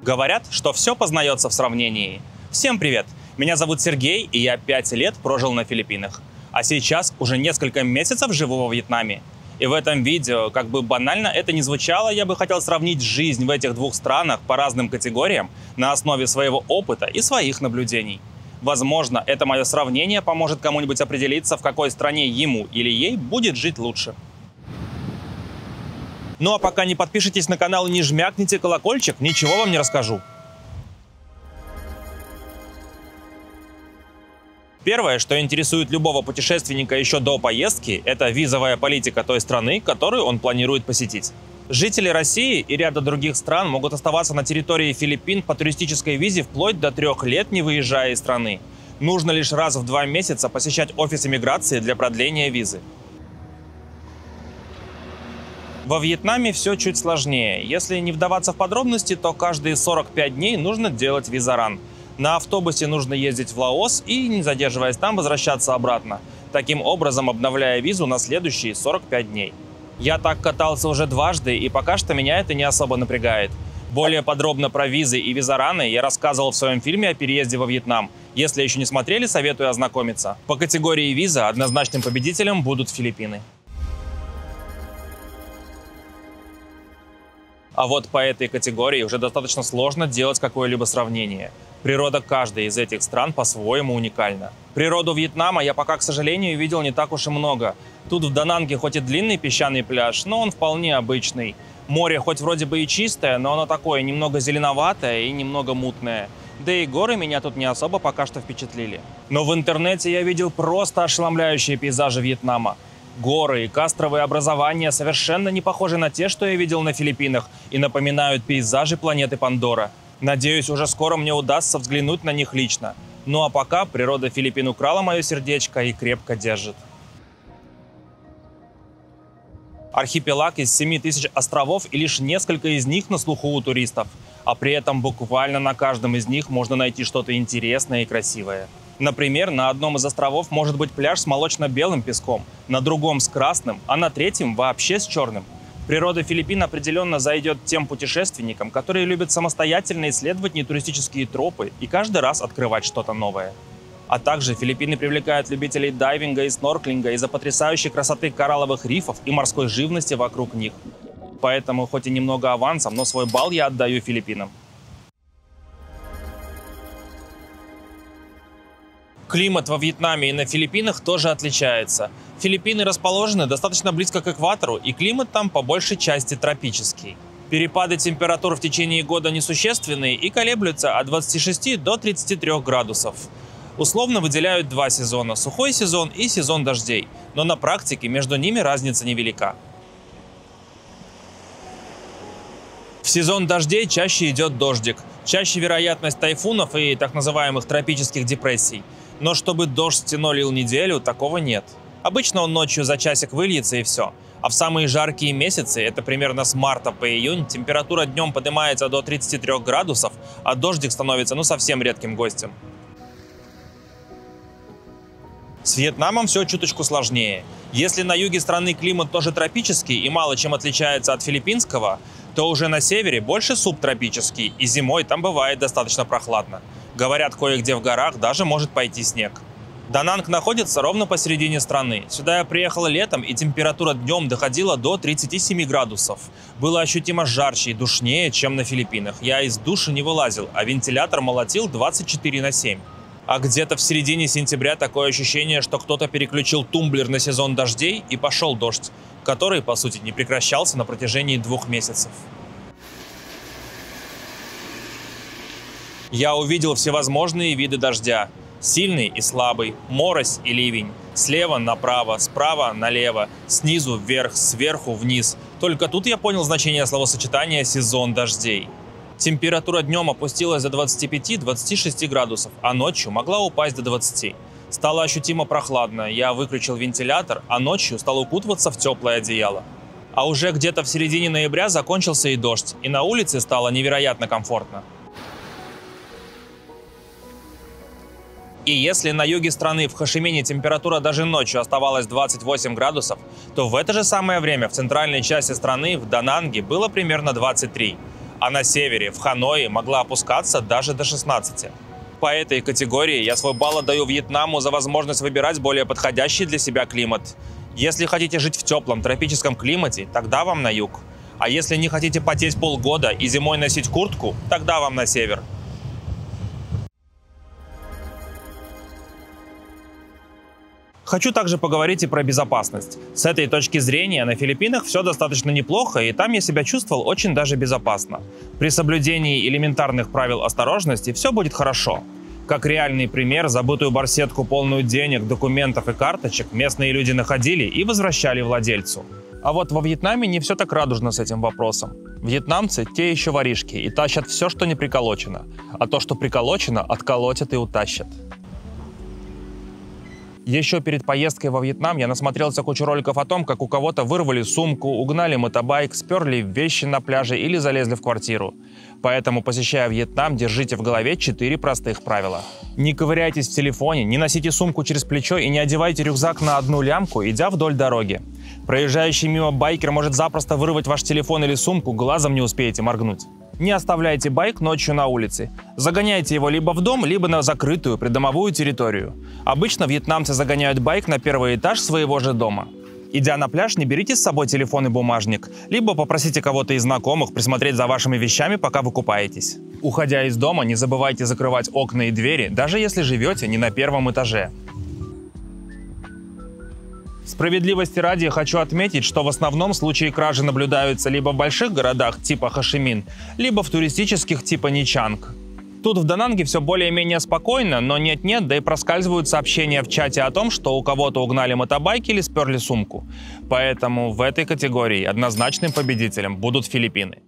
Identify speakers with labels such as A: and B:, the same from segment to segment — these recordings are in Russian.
A: Говорят, что все познается в сравнении. Всем привет! Меня зовут Сергей, и я 5 лет прожил на Филиппинах. А сейчас уже несколько месяцев живу во Вьетнаме. И в этом видео, как бы банально это ни звучало, я бы хотел сравнить жизнь в этих двух странах по разным категориям на основе своего опыта и своих наблюдений. Возможно, это мое сравнение поможет кому-нибудь определиться, в какой стране ему или ей будет жить лучше. Ну а пока не подпишитесь на канал и не жмякните колокольчик, ничего вам не расскажу. Первое, что интересует любого путешественника еще до поездки, это визовая политика той страны, которую он планирует посетить. Жители России и ряда других стран могут оставаться на территории Филиппин по туристической визе вплоть до 3 лет, не выезжая из страны. Нужно лишь раз в 2 месяца посещать офис иммиграции для продления визы. Во Вьетнаме все чуть сложнее. Если не вдаваться в подробности, то каждые 45 дней нужно делать визаран. На автобусе нужно ездить в Лаос и, не задерживаясь там, возвращаться обратно. Таким образом, обновляя визу на следующие 45 дней. Я так катался уже дважды, и пока что меня это не особо напрягает. Более подробно про визы и визараны я рассказывал в своем фильме о переезде во Вьетнам. Если еще не смотрели, советую ознакомиться. По категории виза однозначным победителем будут Филиппины. А вот по этой категории уже достаточно сложно делать какое-либо сравнение. Природа каждой из этих стран по-своему уникальна. Природу Вьетнама я пока, к сожалению, видел не так уж и много. Тут в Дананге хоть и длинный песчаный пляж, но он вполне обычный. Море хоть вроде бы и чистое, но оно такое немного зеленоватое и немного мутное. Да и горы меня тут не особо пока что впечатлили. Но в интернете я видел просто ошеломляющие пейзажи Вьетнама. Горы и карстовые образования совершенно не похожи на те, что я видел на Филиппинах, и напоминают пейзажи планеты Пандора. Надеюсь, уже скоро мне удастся взглянуть на них лично. Ну а пока природа Филиппин украла мое сердечко и крепко держит. Архипелаг из 7000 островов, и лишь несколько из них на слуху у туристов. А при этом буквально на каждом из них можно найти что-то интересное и красивое. Например, на одном из островов может быть пляж с молочно-белым песком, на другом с красным, а на третьем вообще с черным. Природа Филиппин определенно зайдет тем путешественникам, которые любят самостоятельно исследовать нетуристические тропы и каждый раз открывать что-то новое. А также Филиппины привлекают любителей дайвинга и снорклинга из-за потрясающей красоты коралловых рифов и морской живности вокруг них. Поэтому хоть и немного авансом, но свой балл я отдаю Филиппинам. Климат во Вьетнаме и на Филиппинах тоже отличается. Филиппины расположены достаточно близко к экватору, и климат там по большей части тропический. Перепады температур в течение года несущественные и колеблются от 26 до 33 градусов. Условно выделяют 2 сезона – сухой сезон и сезон дождей, но на практике между ними разница невелика. В сезон дождей чаще идет дождик, чаще вероятность тайфунов и так называемых тропических депрессий. Но чтобы дождь стеной лил неделю, такого нет. Обычно он ночью за часик выльется и все. А в самые жаркие месяцы, это примерно с марта по июнь, температура днем поднимается до 33 градусов, а дождик становится совсем редким гостем. С Вьетнамом все чуточку сложнее. Если на юге страны климат тоже тропический и мало чем отличается от филиппинского, то уже на севере больше субтропический, и зимой там бывает достаточно прохладно. Говорят, кое-где в горах даже может пойти снег. Дананг находится ровно посередине страны. Сюда я приехал летом, и температура днем доходила до 37 градусов. Было ощутимо жарче и душнее, чем на Филиппинах. Я из души не вылазил, а вентилятор молотил 24/7. А где-то в середине сентября такое ощущение, что кто-то переключил тумблер на сезон дождей, и пошел дождь, который, по сути, не прекращался на протяжении 2 месяцев. Я увидел всевозможные виды дождя. Сильный и слабый, морось и ливень. Слева направо, справа налево, снизу вверх, сверху вниз. Только тут я понял значение словосочетания «сезон дождей». Температура днем опустилась до 25-26 градусов, а ночью могла упасть до 20. Стало ощутимо прохладно, я выключил вентилятор, а ночью стал укутываться в теплое одеяло. А уже где-то в середине ноября закончился и дождь, и на улице стало невероятно комфортно. И если на юге страны в Хошимине температура даже ночью оставалась 28 градусов, то в это же самое время в центральной части страны, в Дананге, было примерно 23. а на севере, в Ханое, могла опускаться даже до 16. По этой категории я свой балл отдаю Вьетнаму за возможность выбирать более подходящий для себя климат. Если хотите жить в теплом тропическом климате, тогда вам на юг. А если не хотите потеть полгода и зимой носить куртку, тогда вам на север. Хочу также поговорить и про безопасность. С этой точки зрения на Филиппинах все достаточно неплохо, и там я себя чувствовал очень даже безопасно. При соблюдении элементарных правил осторожности все будет хорошо. Как реальный пример, забытую барсетку, полную денег, документов и карточек, местные люди находили и возвращали владельцу. А вот во Вьетнаме не все так радужно с этим вопросом. Вьетнамцы те еще воришки и тащат все, что не приколочено. А то, что приколочено, отколотят и утащат. Еще перед поездкой во Вьетнам я насмотрелся кучу роликов о том, как у кого-то вырвали сумку, угнали мотобайк, сперли вещи на пляже или залезли в квартиру. Поэтому, посещая Вьетнам, держите в голове 4 простых правила. Не ковыряйтесь в телефоне, не носите сумку через плечо и не одевайте рюкзак на одну лямку, идя вдоль дороги. Проезжающий мимо байкер может запросто вырвать ваш телефон или сумку, глазом не успеете моргнуть. Не оставляйте байк ночью на улице. Загоняйте его либо в дом, либо на закрытую придомовую территорию. Обычно вьетнамцы загоняют байк на первый этаж своего же дома. Идя на пляж, не берите с собой телефон и бумажник, либо попросите кого-то из знакомых присмотреть за вашими вещами, пока вы купаетесь. Уходя из дома, не забывайте закрывать окна и двери, даже если живете не на первом этаже. Справедливости ради хочу отметить, что в основном случаи кражи наблюдаются либо в больших городах типа Хошимин, либо в туристических типа Ничанг. Тут в Дананге все более-менее спокойно, но нет-нет, да и проскальзывают сообщения в чате о том, что у кого-то угнали мотобайк или сперли сумку. Поэтому в этой категории однозначным победителем будут Филиппины.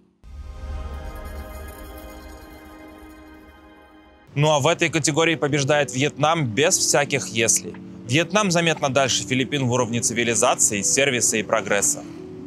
A: Ну а в этой категории побеждает Вьетнам без всяких «если». Вьетнам заметно дальше Филиппин в уровне цивилизации, сервиса и прогресса.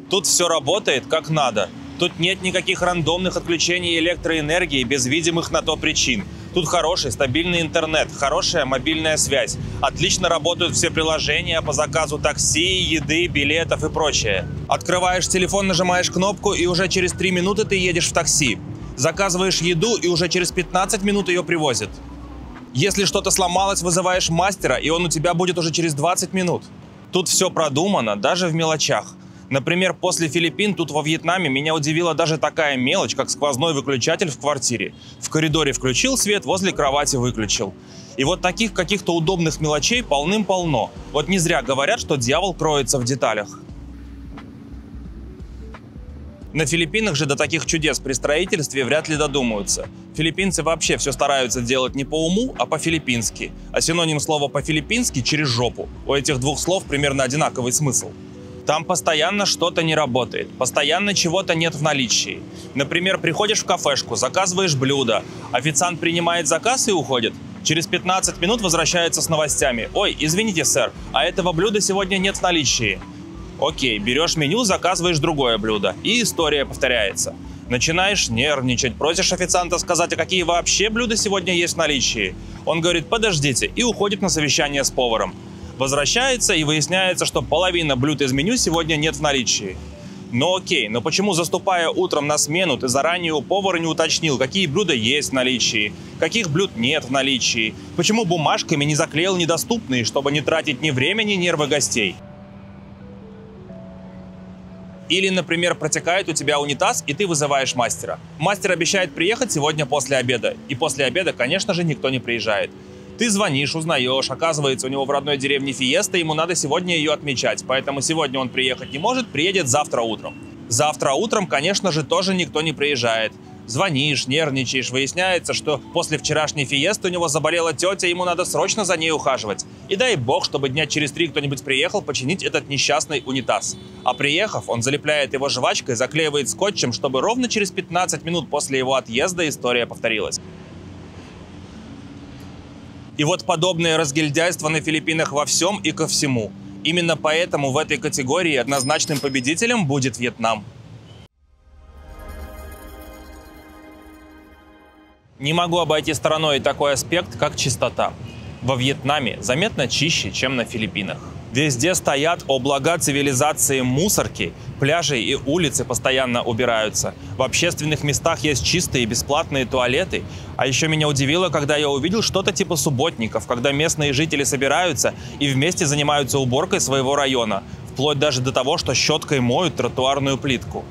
A: Тут все работает как надо. Тут нет никаких рандомных отключений электроэнергии без видимых на то причин. Тут хороший стабильный интернет, хорошая мобильная связь. Отлично работают все приложения по заказу такси, еды, билетов и прочее. Открываешь телефон, нажимаешь кнопку, и уже через 3 минуты ты едешь в такси. Заказываешь еду, и уже через 15 минут ее привозят. Если что-то сломалось, вызываешь мастера, и он у тебя будет уже через 20 минут. Тут все продумано, даже в мелочах. Например, после Филиппин тут во Вьетнаме меня удивила даже такая мелочь, как сквозной выключатель в квартире. В коридоре включил свет, возле кровати выключил. И вот таких каких-то удобных мелочей полным-полно. Вот не зря говорят, что дьявол кроется в деталях. На Филиппинах же до таких чудес при строительстве вряд ли додумаются. Филиппинцы вообще все стараются делать не по уму, а по-филиппински. А синоним слова по-филиппински – через жопу. У этих двух слов примерно одинаковый смысл. Там постоянно что-то не работает, постоянно чего-то нет в наличии. Например, приходишь в кафешку, заказываешь блюдо, официант принимает заказ и уходит. Через 15 минут возвращается с новостями. «Ой, извините, сэр, а этого блюда сегодня нет в наличии». Окей, берешь меню, заказываешь другое блюдо, и история повторяется. Начинаешь нервничать, просишь официанта сказать, а какие вообще блюда сегодня есть в наличии. Он говорит, подождите, и уходит на совещание с поваром. Возвращается, и выясняется, что половина блюд из меню сегодня нет в наличии. Ну окей, но почему, заступая утром на смену, ты заранее у повара не уточнил, какие блюда есть в наличии, каких блюд нет в наличии? Почему бумажками не заклеил недоступные, чтобы не тратить ни время, ни нервы гостей? Или, например, протекает у тебя унитаз, и ты вызываешь мастера. Мастер обещает приехать сегодня после обеда. И после обеда, конечно же, никто не приезжает. Ты звонишь, узнаешь, оказывается, у него в родной деревне фиеста, ему надо сегодня ее отмечать. Поэтому сегодня он приехать не может, приедет завтра утром. Завтра утром, конечно же, тоже никто не приезжает. Звонишь, нервничаешь, выясняется, что после вчерашней фиесты у него заболела тетя, ему надо срочно за ней ухаживать. И дай бог, чтобы дня через 3 кто-нибудь приехал починить этот несчастный унитаз. А приехав, он залепляет его жвачкой, заклеивает скотчем, чтобы ровно через 15 минут после его отъезда история повторилась. И вот подобное разгильдяйство на Филиппинах во всем и ко всему. Именно поэтому в этой категории однозначным победителем будет Вьетнам. Не могу обойти стороной такой аспект, как чистота. Во Вьетнаме заметно чище, чем на Филиппинах. Везде стоят о блага цивилизации мусорки, пляжи и улицы постоянно убираются. В общественных местах есть чистые бесплатные туалеты. А еще меня удивило, когда я увидел что-то типа субботников, когда местные жители собираются и вместе занимаются уборкой своего района, вплоть даже до того, что щеткой моют тротуарную плитку.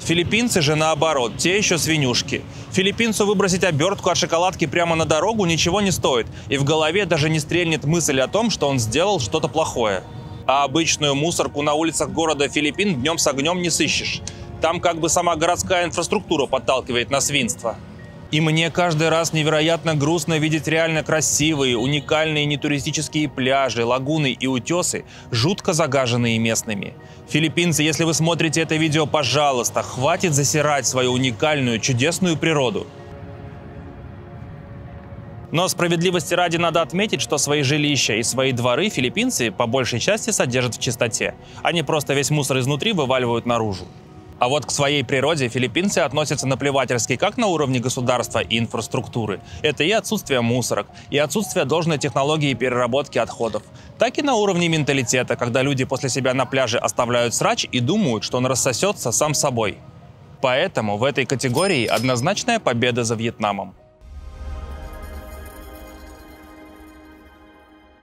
A: Филиппинцы же наоборот, те еще свинюшки. Филиппинцу выбросить обертку от шоколадки прямо на дорогу ничего не стоит, и в голове даже не стрельнет мысль о том, что он сделал что-то плохое. А обычную мусорку на улицах города Филиппин днем с огнем не сыщешь. Там как бы сама городская инфраструктура подталкивает на свинство. И мне каждый раз невероятно грустно видеть реально красивые, уникальные нетуристические пляжи, лагуны и утесы, жутко загаженные местными. Филиппинцы, если вы смотрите это видео, пожалуйста, хватит засирать свою уникальную, чудесную природу. Но справедливости ради надо отметить, что свои жилища и свои дворы филиппинцы по большей части содержат в чистоте. Они просто весь мусор изнутри вываливают наружу. А вот к своей природе филиппинцы относятся наплевательски как на уровне государства и инфраструктуры. Это и отсутствие мусорок, и отсутствие должной технологии переработки отходов. Так и на уровне менталитета, когда люди после себя на пляже оставляют срач и думают, что он рассосется сам собой. Поэтому в этой категории однозначная победа за Вьетнамом.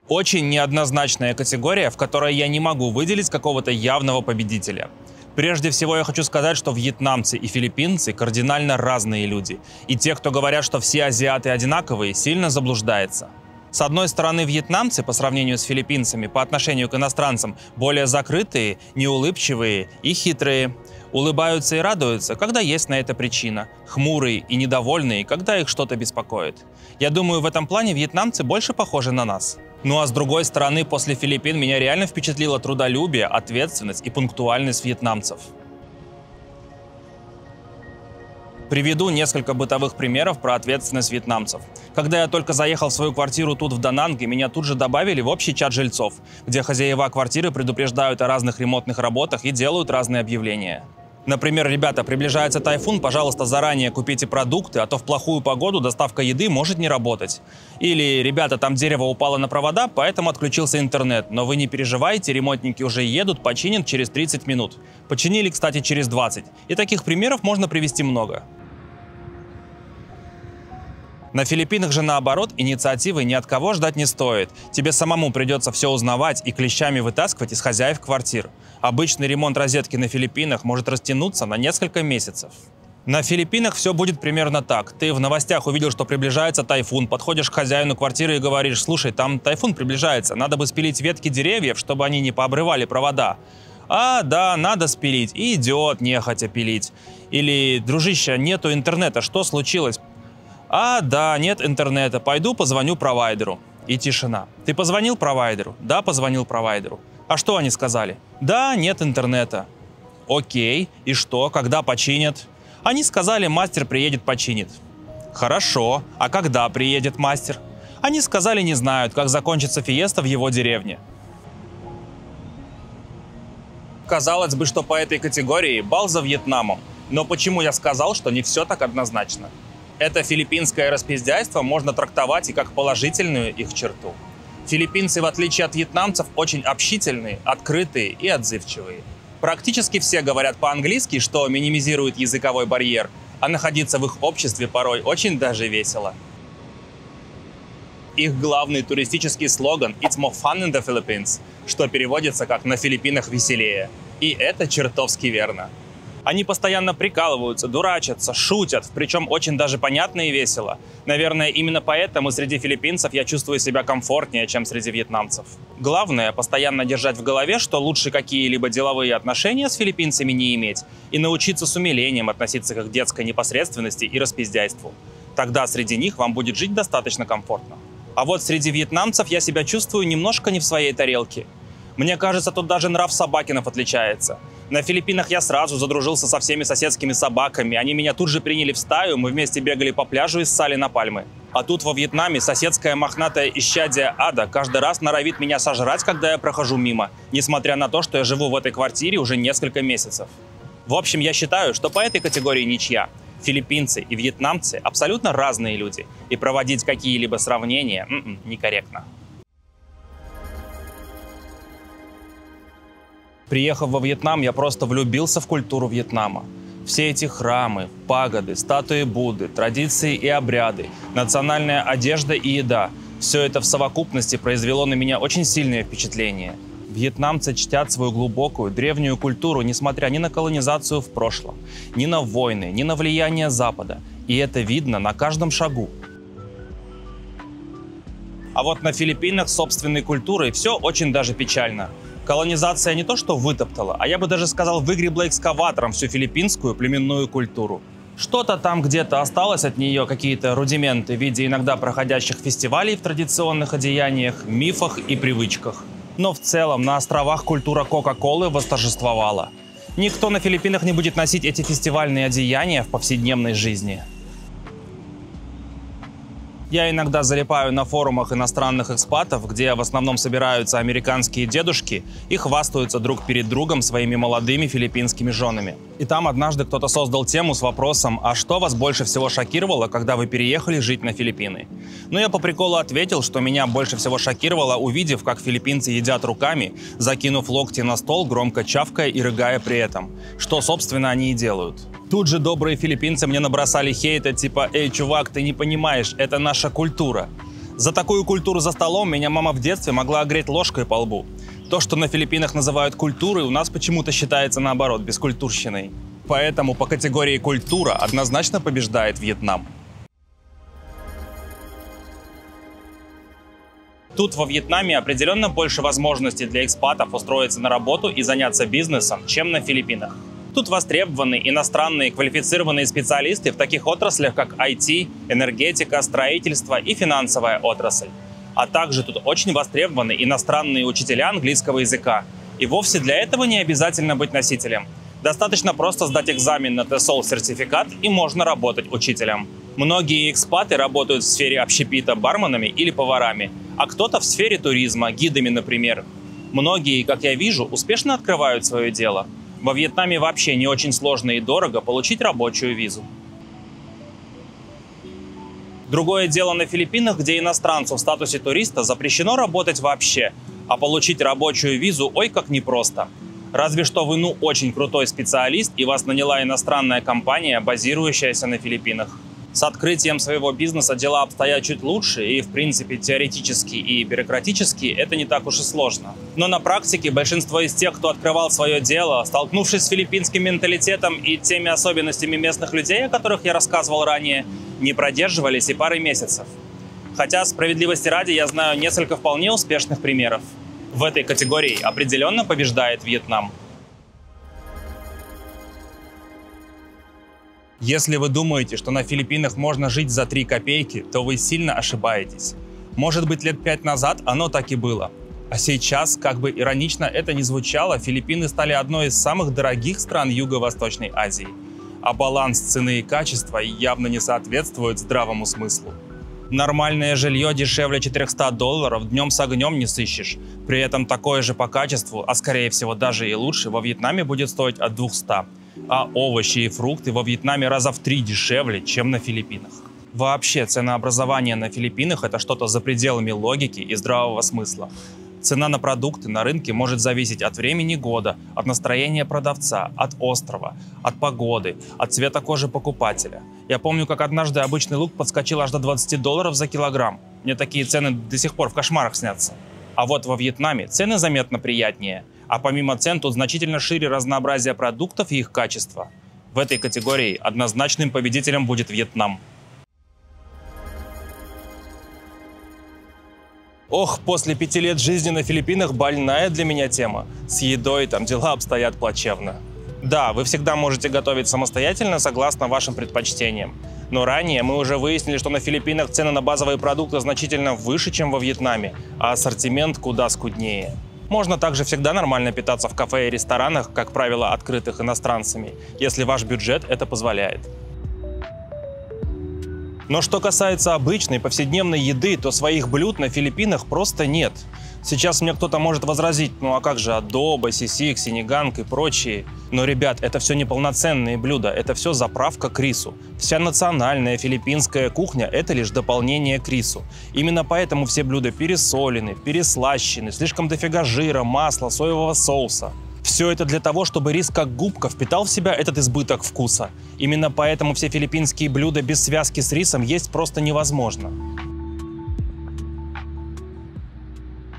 A: Очень неоднозначная категория, в которой я не могу выделить какого-то явного победителя. Прежде всего я хочу сказать, что вьетнамцы и филиппинцы кардинально разные люди. И те, кто говорят, что все азиаты одинаковые, сильно заблуждаются. С одной стороны, вьетнамцы по сравнению с филиппинцами по отношению к иностранцам более закрытые, неулыбчивые и хитрые. Улыбаются и радуются, когда есть на это причина. Хмурые и недовольные, когда их что-то беспокоит. Я думаю, в этом плане вьетнамцы больше похожи на нас. Ну а с другой стороны, после Филиппин меня реально впечатлило трудолюбие, ответственность и пунктуальность вьетнамцев. Приведу несколько бытовых примеров про ответственность вьетнамцев. Когда я только заехал в свою квартиру тут в Дананге, меня тут же добавили в общий чат жильцов, где хозяева квартиры предупреждают о разных ремонтных работах и делают разные объявления. Например, ребята, приближается тайфун, пожалуйста, заранее купите продукты, а то в плохую погоду доставка еды может не работать. Или, ребята, там дерево упало на провода, поэтому отключился интернет. Но вы не переживайте, ремонтники уже едут, починят через 30 минут. Починили, кстати, через 20. И таких примеров можно привести много. На Филиппинах же наоборот, инициативы ни от кого ждать не стоит. Тебе самому придется все узнавать и клещами вытаскивать из хозяев квартир. Обычный ремонт розетки на Филиппинах может растянуться на несколько месяцев. На Филиппинах все будет примерно так. Ты в новостях увидел, что приближается тайфун, подходишь к хозяину квартиры и говоришь: слушай, там тайфун приближается, надо бы спилить ветки деревьев, чтобы они не пообрывали провода. А, да, надо спилить. И идет нехотя пилить. Или: дружище, нету интернета, что случилось? А, да, нет интернета, пойду позвоню провайдеру. И тишина. Ты позвонил провайдеру? Да, позвонил провайдеру. А что они сказали? Да, нет интернета. Окей, и что, когда починят? Они сказали, мастер приедет, починит. Хорошо, а когда приедет мастер? Они сказали, не знают, как закончится фиеста в его деревне. Казалось бы, что по этой категории балл за Вьетнамом. Но почему я сказал, что не все так однозначно? Это филиппинское распиздяйство можно трактовать и как положительную их черту. Филиппинцы, в отличие от вьетнамцев, очень общительные, открытые и отзывчивые. Практически все говорят по-английски, что минимизирует языковой барьер, а находиться в их обществе порой очень даже весело. Их главный туристический слоган «It's more fun in the Philippines», что переводится как «на Филиппинах веселее». И это чертовски верно. Они постоянно прикалываются, дурачатся, шутят, причем очень даже понятно и весело. Наверное, именно поэтому среди филиппинцев я чувствую себя комфортнее, чем среди вьетнамцев. Главное – постоянно держать в голове, что лучше какие-либо деловые отношения с филиппинцами не иметь, и научиться с умилением относиться к их детской непосредственности и распиздяйству. Тогда среди них вам будет жить достаточно комфортно. А вот среди вьетнамцев я себя чувствую немножко не в своей тарелке. Мне кажется, тут даже нрав собакинов отличается. На Филиппинах я сразу задружился со всеми соседскими собаками. Они меня тут же приняли в стаю, мы вместе бегали по пляжу и ссали на пальмы. А тут во Вьетнаме соседская мохнатая исчадие ада каждый раз норовит меня сожрать, когда я прохожу мимо, несмотря на то, что я живу в этой квартире уже несколько месяцев. В общем, я считаю, что по этой категории ничья. Филиппинцы и вьетнамцы абсолютно разные люди, и проводить какие-либо сравнения некорректно. Приехав во Вьетнам, я просто влюбился в культуру Вьетнама. Все эти храмы, пагоды, статуи Будды, традиции и обряды, национальная одежда и еда – все это в совокупности произвело на меня очень сильное впечатление. Вьетнамцы чтят свою глубокую, древнюю культуру, несмотря ни на колонизацию в прошлом, ни на войны, ни на влияние Запада. И это видно на каждом шагу. А вот на Филиппинах с собственной культурой все очень даже печально. Колонизация не то что вытоптала, а я бы даже сказал, выгребла экскаватором всю филиппинскую племенную культуру. Что-то там где-то осталось от нее, какие-то рудименты в виде иногда проходящих фестивалей в традиционных одеяниях, мифах и привычках. Но в целом на островах культура Кока-Колы восторжествовала. Никто на Филиппинах не будет носить эти фестивальные одеяния в повседневной жизни. Я иногда залипаю на форумах иностранных экспатов, где в основном собираются американские дедушки и хвастаются друг перед другом своими молодыми филиппинскими женами. И там однажды кто-то создал тему с вопросом: а что вас больше всего шокировало, когда вы переехали жить на Филиппины? Но я по приколу ответил, что меня больше всего шокировало, увидев, как филиппинцы едят руками, закинув локти на стол, громко чавкая и рыгая при этом. Что, собственно, они и делают. Тут же добрые филиппинцы мне набросали хейта, типа: «Эй, чувак, ты не понимаешь, это наша культура». За такую культуру за столом меня мама в детстве могла огреть ложкой по лбу. То, что на Филиппинах называют культурой, у нас почему-то считается наоборот, бескультурщиной. Поэтому по категории культура однозначно побеждает Вьетнам. Тут во Вьетнаме определенно больше возможностей для экспатов устроиться на работу и заняться бизнесом, чем на Филиппинах. Тут востребованы иностранные квалифицированные специалисты в таких отраслях, как IT, энергетика, строительство и финансовая отрасль. А также тут очень востребованы иностранные учителя английского языка. И вовсе для этого не обязательно быть носителем. Достаточно просто сдать экзамен на TESOL сертификат, и можно работать учителем. Многие экспаты работают в сфере общепита барменами или поварами, а кто-то в сфере туризма, гидами, например. Многие, как я вижу, успешно открывают свое дело. Во Вьетнаме вообще не очень сложно и дорого получить рабочую визу. Другое дело на Филиппинах, где иностранцу в статусе туриста запрещено работать вообще, а получить рабочую визу ой как непросто. Разве что вы очень крутой специалист и вас наняла иностранная компания, базирующаяся на Филиппинах. С открытием своего бизнеса дела обстоят чуть лучше, и в принципе теоретически и бюрократически это не так уж и сложно. Но на практике большинство из тех, кто открывал свое дело, столкнувшись с филиппинским менталитетом и теми особенностями местных людей, о которых я рассказывал ранее, не продерживались и пары месяцев. Хотя, справедливости ради, я знаю несколько вполне успешных примеров. В этой категории определенно побеждает Вьетнам. Если вы думаете, что на Филиппинах можно жить за 3 копейки, то вы сильно ошибаетесь. Может быть, лет 5 назад оно так и было. А сейчас, как бы иронично это ни звучало, Филиппины стали одной из самых дорогих стран Юго-Восточной Азии. А баланс цены и качества явно не соответствует здравому смыслу. Нормальное жилье дешевле $400 днем с огнем не сыщешь. При этом такое же по качеству, а скорее всего даже и лучше, во Вьетнаме будет стоить от 200. А овощи и фрукты во Вьетнаме раза в 3 дешевле, чем на Филиппинах. Вообще, ценообразование на Филиппинах – это что-то за пределами логики и здравого смысла. Цена на продукты на рынке может зависеть от времени года, от настроения продавца, от острова, от погоды, от цвета кожи покупателя. Я помню, как однажды обычный лук подскочил аж до $20 за килограмм. Мне такие цены до сих пор в кошмарах снятся. А вот во Вьетнаме цены заметно приятнее. А помимо цен тут значительно шире разнообразие продуктов и их качество. В этой категории однозначным победителем будет Вьетнам. Ох, после 5 лет жизни на Филиппинах больная для меня тема. С едой там дела обстоят плачевно. Да, вы всегда можете готовить самостоятельно, согласно вашим предпочтениям. Но ранее мы уже выяснили, что на Филиппинах цены на базовые продукты значительно выше, чем во Вьетнаме, а ассортимент куда скуднее. Можно также всегда нормально питаться в кафе и ресторанах, как правило, открытых иностранцами, если ваш бюджет это позволяет. Но что касается обычной повседневной еды, то своих блюд на Филиппинах просто нет. Сейчас мне кто-то может возразить: ну а как же адобо, сисик, синеганг и прочие? Но, ребят, это все не полноценные блюда, это все заправка к рису. Вся национальная филиппинская кухня – это лишь дополнение к рису. Именно поэтому все блюда пересолены, переслащены, слишком дофига жира, масла, соевого соуса. Все это для того, чтобы рис как губка впитал в себя этот избыток вкуса. Именно поэтому все филиппинские блюда без связки с рисом есть просто невозможно.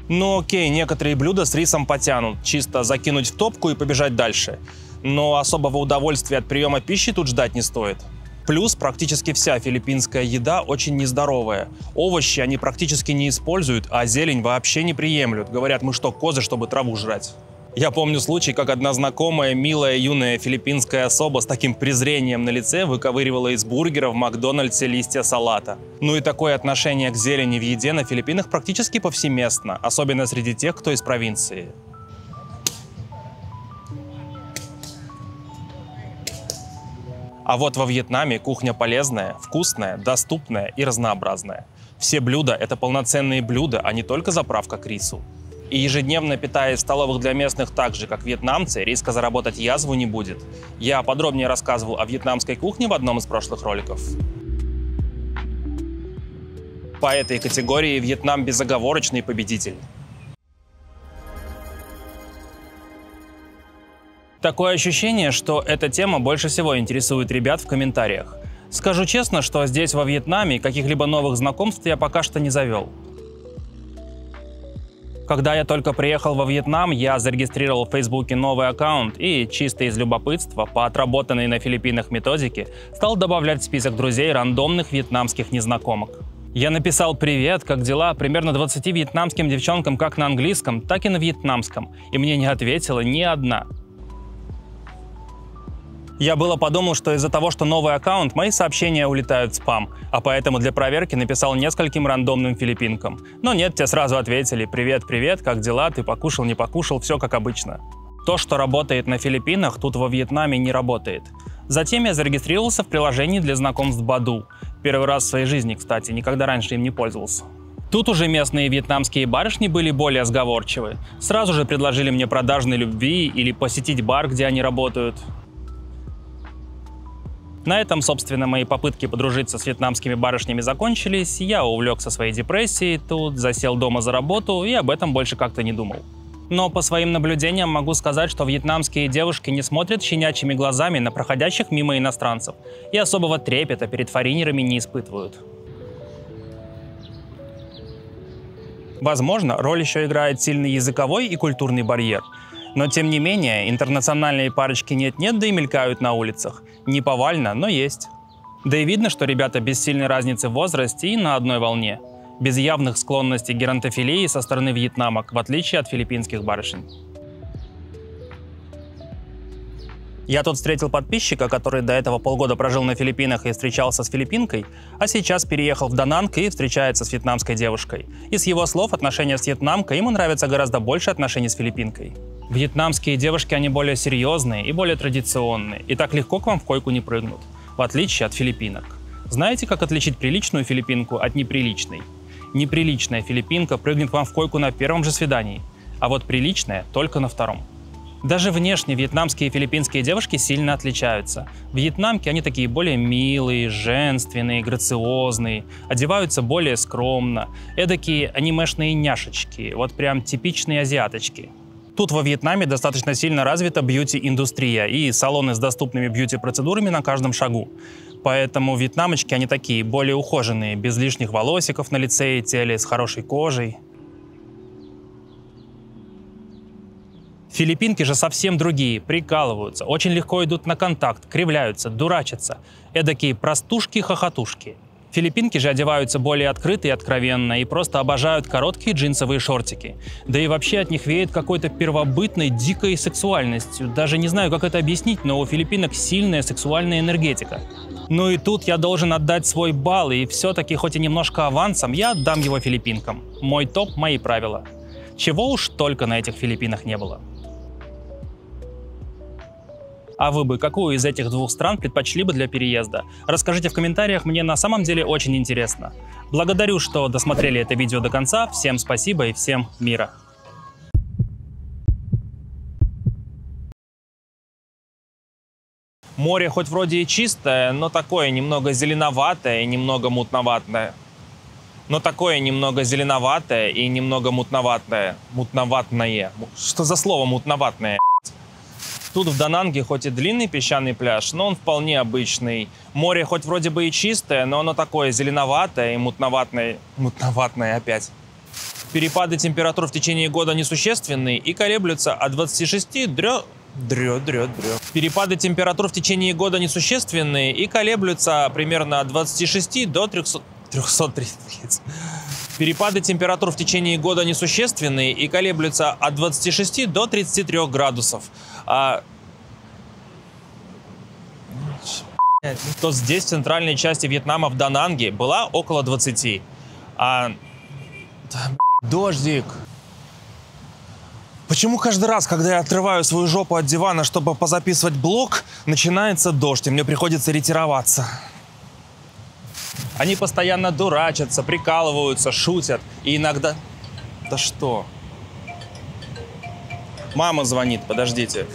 A: Ну окей, некоторые блюда с рисом потянут, чисто закинуть в топку и побежать дальше. Но особого удовольствия от приема пищи тут ждать не стоит. Плюс практически вся филиппинская еда очень нездоровая. Овощи они практически не используют, а зелень вообще не приемлют. Говорят, мы что, козы, чтобы траву жрать? Я помню случай, как одна знакомая, милая, юная филиппинская особа с таким презрением на лице выковыривала из бургера в Макдональдсе листья салата. Ну и такое отношение к зелени в еде на Филиппинах практически повсеместно, особенно среди тех, кто из провинции. А вот во Вьетнаме кухня полезная, вкусная, доступная и разнообразная. Все блюда – это полноценные блюда, а не только заправка к рису. И ежедневно питаясь в столовых для местных так же, как вьетнамцы, риска заработать язву не будет. Я подробнее рассказывал о вьетнамской кухне в одном из прошлых роликов. По этой категории Вьетнам безоговорочный победитель. Такое ощущение, что эта тема больше всего интересует ребят в комментариях. Скажу честно, что здесь, во Вьетнаме, каких-либо новых знакомств я пока что не завел. Когда я только приехал во Вьетнам, я зарегистрировал в Фейсбуке новый аккаунт и чисто из любопытства, по отработанной на Филиппинах методике, стал добавлять в список друзей рандомных вьетнамских незнакомок. Я написал «Привет, как дела?» примерно 20 вьетнамским девчонкам как на английском, так и на вьетнамском, и мне не ответила ни одна. Я было подумал, что из-за того, что новый аккаунт, мои сообщения улетают в спам, а поэтому для проверки написал нескольким рандомным филиппинкам. Но нет, те сразу ответили «Привет, привет, как дела? Ты покушал, не покушал?» Все как обычно. То, что работает на Филиппинах, тут во Вьетнаме не работает. Затем я зарегистрировался в приложении для знакомств Badoo. Первый раз в своей жизни, кстати, никогда раньше им не пользовался. Тут уже местные вьетнамские барышни были более сговорчивы. Сразу же предложили мне продажной любви или посетить бар, где они работают. На этом, собственно, мои попытки подружиться с вьетнамскими барышнями закончились, я увлекся своей депрессией, тут засел дома за работу и об этом больше как-то не думал. Но по своим наблюдениям могу сказать, что вьетнамские девушки не смотрят щенячьими глазами на проходящих мимо иностранцев и особого трепета перед форинерами не испытывают. Возможно, роль еще играет сильный языковой и культурный барьер. Но тем не менее, интернациональные парочки нет-нет, да и мелькают на улицах. Не повально, но есть. Да и видно, что ребята без сильной разницы в возрасте и на одной волне. Без явных склонностей к геронтофилии со стороны вьетнамок, в отличие от филиппинских барышень. Я тут встретил подписчика, который до этого полгода прожил на Филиппинах и встречался с филиппинкой, а сейчас переехал в Дананг и встречается с вьетнамской девушкой. И с его слов, отношения с вьетнамкой ему нравятся гораздо больше отношений с филиппинкой. Вьетнамские девушки, они более серьезные и более традиционные, и так легко к вам в койку не прыгнут, в отличие от филиппинок. Знаете, как отличить приличную филиппинку от неприличной? Неприличная филиппинка прыгнет к вам в койку на первом же свидании, а вот приличная только на втором. Даже внешне вьетнамские и филиппинские девушки сильно отличаются. Вьетнамки, они такие более милые, женственные, грациозные, одеваются более скромно, эдакие анимешные няшечки, вот прям типичные азиаточки. Тут во Вьетнаме достаточно сильно развита бьюти-индустрия и салоны с доступными бьюти-процедурами на каждом шагу. Поэтому вьетнамочки, они такие более ухоженные, без лишних волосиков на лице и теле, с хорошей кожей. Филиппинки же совсем другие, прикалываются, очень легко идут на контакт, кривляются, дурачатся. Эдакие простушки-хохотушки. Филиппинки же одеваются более открыто и откровенно и просто обожают короткие джинсовые шортики. Да и вообще от них веет какой-то первобытной, дикой сексуальностью. Даже не знаю, как это объяснить, но у филиппинок сильная сексуальная энергетика. Ну и тут я должен отдать свой балл, и все-таки хоть и немножко авансом, я отдам его филиппинкам. Мой топ, мои правила. Чего уж только на этих Филиппинах не было. А вы бы какую из этих двух стран предпочли бы для переезда? Расскажите в комментариях, мне на самом деле очень интересно. Благодарю, что досмотрели это видео до конца, всем спасибо и всем мира. Море хоть вроде и чистое, но такое немного зеленоватое и немного мутноватое. Мутноватное. Что за слово мутноватное? Тут в Дананге хоть и длинный песчаный пляж, но он вполне обычный. Море хоть вроде бы и чистое, но оно такое зеленоватое и мутноватное. Мутноватное опять. Перепады температур в течение года несущественные и колеблются от 26 Перепады температур в течение года несущественные и колеблются примерно от 26 до 330. Перепады температур в течение года несущественные и колеблются от 26 до 33 градусов. То здесь, в центральной части Вьетнама, в Дананге, была около 20. Дождик. Почему каждый раз, когда я отрываю свою жопу от дивана, чтобы позаписывать блог, начинается дождь, и мне приходится ретироваться? Они постоянно дурачатся, прикалываются, шутят. И иногда... Да что? Мама звонит, подождите.